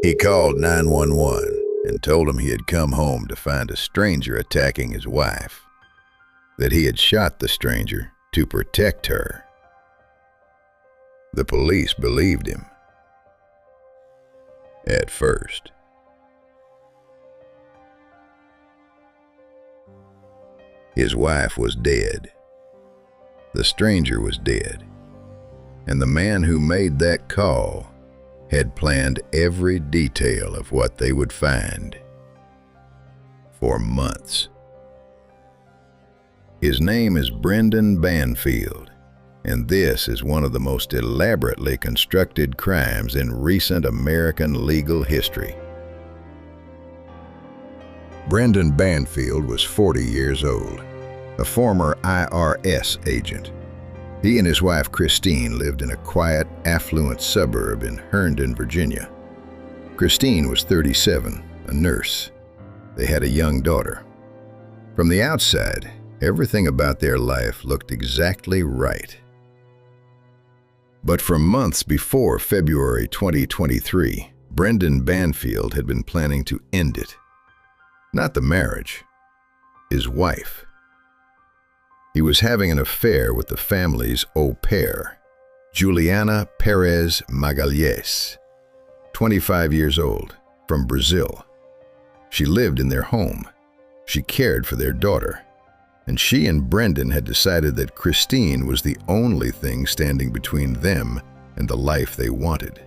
He called 911 and told him he had come home to find a stranger attacking his wife, that he had shot the stranger to protect her. The police believed him at first. His wife was dead. The stranger was dead. And the man who made that call had planned every detail of what they would find for months. His name is Brendan Banfield, and this is one of the most elaborately constructed crimes in recent American legal history. Brendan Banfield was 40 years old, a former IRS agent. He and his wife Christine lived in a quiet, affluent suburb in Herndon, Virginia. Christine was 37, a nurse. They had a young daughter. From the outside, everything about their life looked exactly right. But for months before February 2023, Brendan Banfield had been planning to end it. Not the marriage, his wife. He was having an affair with the family's au pair, Juliana Perez Magalhães, 25 years old, from Brazil. She lived in their home. She cared for their daughter. And she and Brendan had decided that Christine was the only thing standing between them and the life they wanted.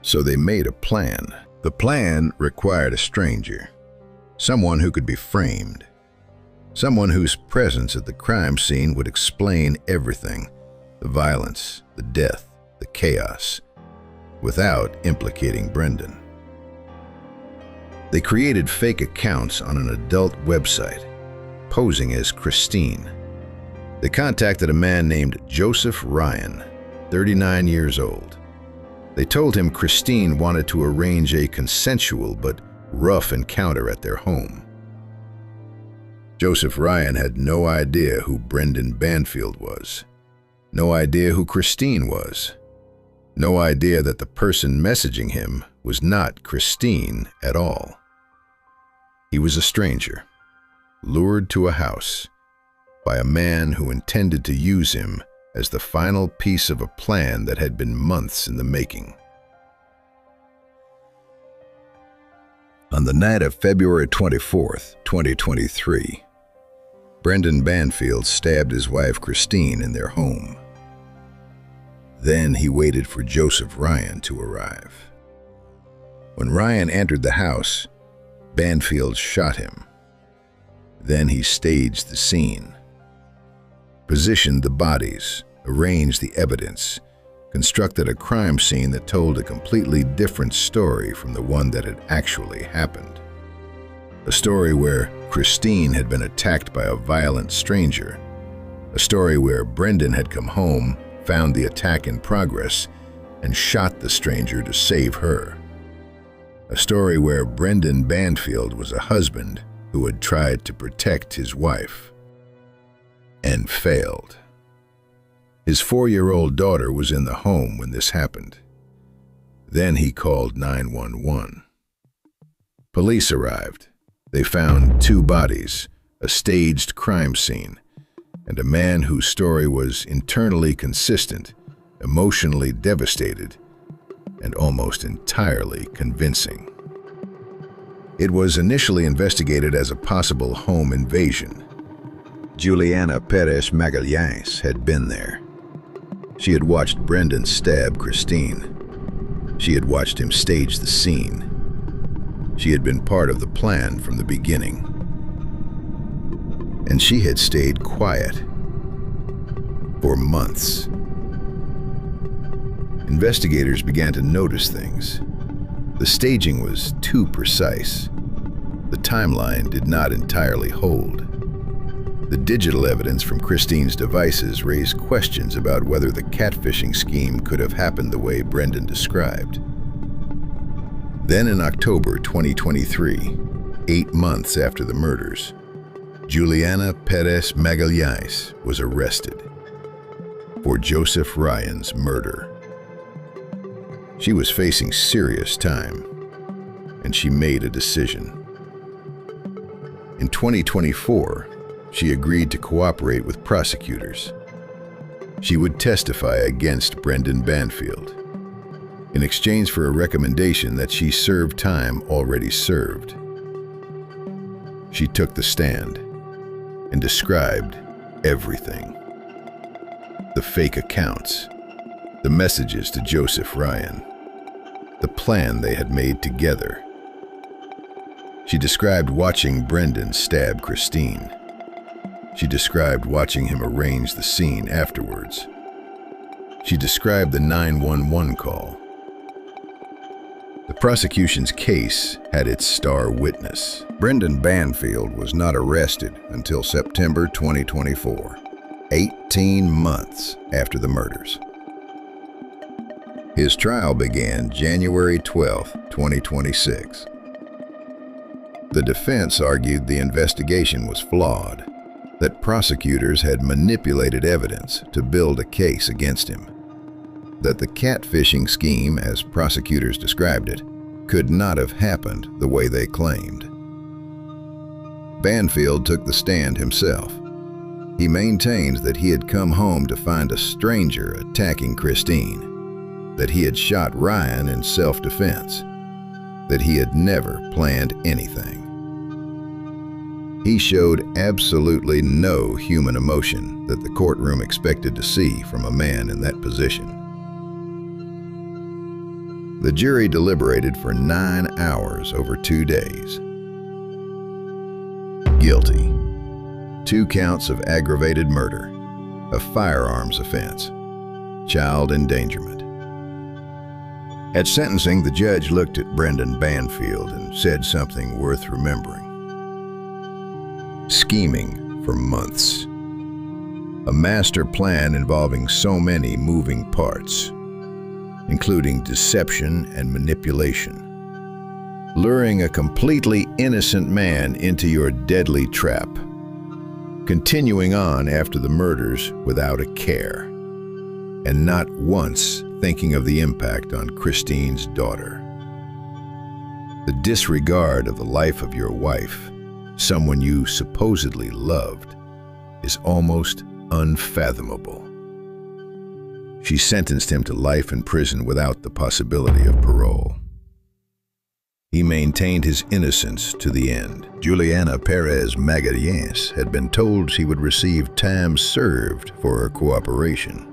So they made a plan. The plan required a stranger, someone who could be framed, someone whose presence at the crime scene would explain everything, the violence, the death, the chaos, without implicating Brendan. They created fake accounts on an adult website, posing as Christine. They contacted a man named Joseph Ryan, 39 years old. They told him Christine wanted to arrange a consensual but rough encounter at their home. Joseph Ryan had no idea who Brendan Banfield was, no idea who Christine was, no idea that the person messaging him was not Christine at all. He was a stranger, lured to a house by a man who intended to use him as the final piece of a plan that had been months in the making. On the night of February 24th, 2023, Brendan Banfield stabbed his wife Christine in their home. Then he waited for Joseph Ryan to arrive. When Ryan entered the house, Banfield shot him. Then he staged the scene, positioned the bodies, arranged the evidence, constructed a crime scene that told a completely different story from the one that had actually happened. A story where Christine had been attacked by a violent stranger. A story where Brendan had come home, found the attack in progress, and shot the stranger to save her. A story where Brendan Banfield was a husband who had tried to protect his wife and failed. His 4-year-old daughter was in the home when this happened. Then he called 911. Police arrived. They found 2 bodies, a staged crime scene, and a man whose story was internally consistent, emotionally devastated, and almost entirely convincing. It was initially investigated as a possible home invasion. Juliana Perez Magalhães had been there. She had watched Brendan stab Christine. She had watched him stage the scene. She had been part of the plan from the beginning. And she had stayed quiet for months. Investigators began to notice things. The staging was too precise. The timeline did not entirely hold. The digital evidence from Christine's devices raised questions about whether the catfishing scheme could have happened the way Brendan described. Then in October 2023, 8 months after the murders, Juliana Perez Magalhães was arrested for Joseph Ryan's murder. She was facing serious time, and she made a decision. In 2024, she agreed to cooperate with prosecutors. She would testify against Brendan Banfield in exchange for a recommendation that she serve time already served. She took the stand and described everything. The fake accounts, the messages to Joseph Ryan, the plan they had made together. She described watching Brendan stab Christine. She described watching him arrange the scene afterwards. She described the 911 call. The prosecution's case had its star witness. Brendan Banfield was not arrested until September 2024, 18 months after the murders. His trial began January 12, 2026. The defense argued the investigation was flawed, that prosecutors had manipulated evidence to build a case against him, that the catfishing scheme, as prosecutors described it, could not have happened the way they claimed. Banfield took the stand himself. He maintained that he had come home to find a stranger attacking Christine, that he had shot Ryan in self-defense, that he had never planned anything. He showed absolutely no human emotion that the courtroom expected to see from a man in that position. The jury deliberated for 9 hours over 2 days. Guilty. 2 counts of aggravated murder, a firearms offense, child endangerment. At sentencing, the judge looked at Brendan Banfield and said something worth remembering. Scheming for months. A master plan involving so many moving parts, including deception and manipulation. Luring a completely innocent man into your deadly trap. Continuing on after the murders without a care. And not once thinking of the impact on Christine's daughter. The disregard of the life of your wife, someone you supposedly loved, is almost unfathomable. She sentenced him to life in prison without the possibility of parole. He maintained his innocence to the end. Juliana Perez Magallanes had been told she would receive time served for her cooperation.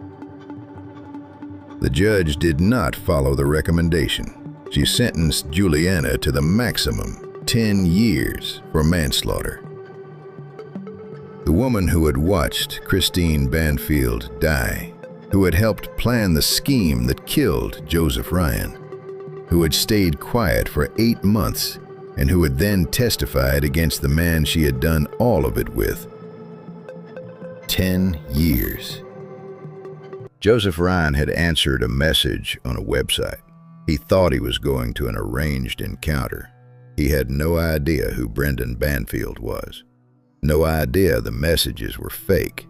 The judge did not follow the recommendation. She sentenced Juliana to the maximum, 10 years for manslaughter. The woman who had watched Christine Banfield die, who had helped plan the scheme that killed Joseph Ryan, who had stayed quiet for 8 months, and who had then testified against the man she had done all of it with. 10 years. Joseph Ryan had answered a message on a website. He thought he was going to an arranged encounter. He had no idea who Brendan Banfield was. No idea the messages were fake.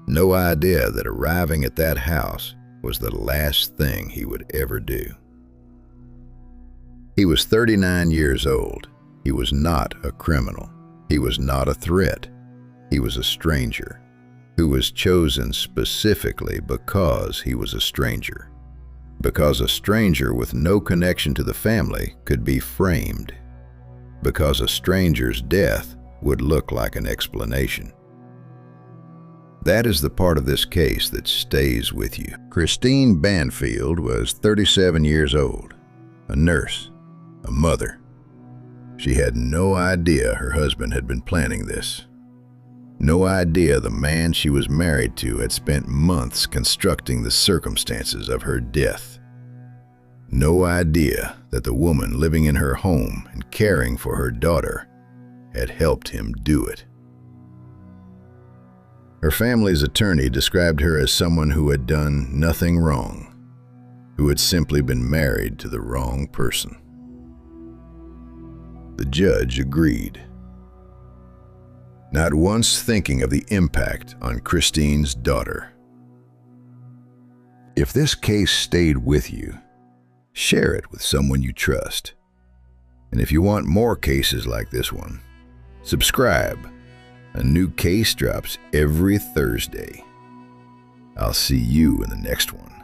No idea that arriving at that house was the last thing he would ever do. He was 39 years old. He was not a criminal. He was not a threat. He was a stranger who was chosen specifically because he was a stranger. Because a stranger with no connection to the family could be framed. Because a stranger's death would look like an explanation. That is the part of this case that stays with you. Christine Banfield was 37 years old, a nurse, a mother. She had no idea her husband had been planning this. No idea the man she was married to had spent months constructing the circumstances of her death. No idea that the woman living in her home and caring for her daughter had helped him do it. Her family's attorney described her as someone who had done nothing wrong, who had simply been married to the wrong person. The judge agreed. Not once thinking of the impact on Christine's daughter. If this case stayed with you, Share it with someone you trust. And if you want more cases like this one, subscribe. A new case drops every Thursday. I'll see you in the next one.